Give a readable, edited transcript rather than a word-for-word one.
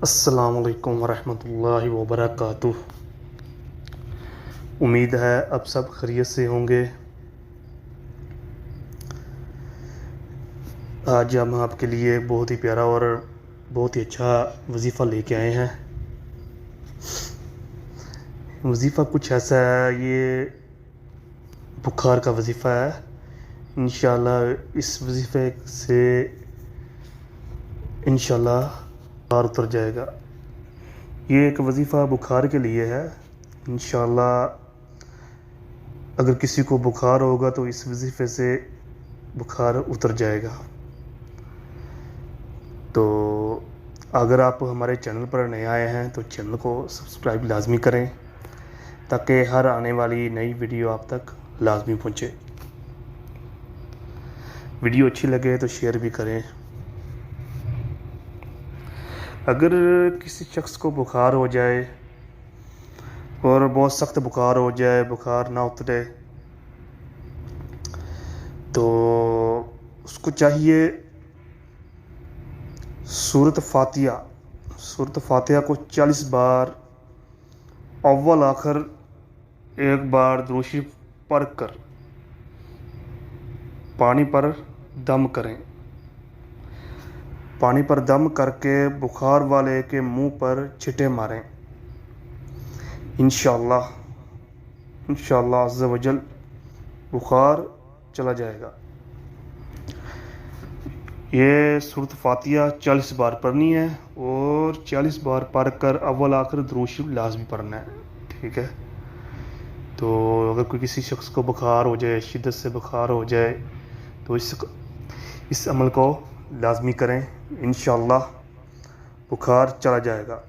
السلام علیکم ورحمۃ اللہ وبرکاتہ۔ امید ہے اب سب خیریت سے ہوں گے۔ آج ہم آپ کے لیے بہت ہی پیارا اور بہت ہی اچھا وظیفہ لے کے آئے ہیں۔ وظیفہ کچھ ایسا ہے، یہ بخار کا وظیفہ ہے۔ انشاءاللہ اس وظیفے سے انشاءاللہ بخار اتر جائے گا۔ یہ ایک وظیفہ بخار کے لیے ہے۔ انشاءاللہ اگر کسی کو بخار ہوگا تو اس وظیفے سے بخار اتر جائے گا۔ تو اگر آپ ہمارے چینل پر نئے آئے ہیں تو چینل کو سبسکرائب لازمی کریں تاکہ ہر آنے والی نئی ویڈیو آپ تک لازمی پہنچے۔ ویڈیو اچھی لگے تو شیئر بھی کریں۔ اگر کسی شخص کو بخار ہو جائے اور بہت سخت بخار ہو جائے، بخار نہ اترے، تو اس کو چاہیے سورۃ فاتحہ کو 40 بار اول آخر ایک بار درود شریف پڑھ کر پانی پر دم کریں۔ پانی پر دم کر کے بخار والے کے منہ پر چھٹے ماریں۔ انشاءاللہ عز و جل بخار چلا جائے گا۔ یہ سورۃ فاتحہ 40 بار پڑھنی ہے اور 40 بار پڑھ کر اول آخر درود شریف لازمی پڑھنا ہے، ٹھیک ہے؟ تو اگر کوئی کسی شخص کو بخار ہو جائے، شدت سے بخار ہو جائے، تو اس عمل کو لازمی کریں، انشاءاللہ بخار چلا جائے گا۔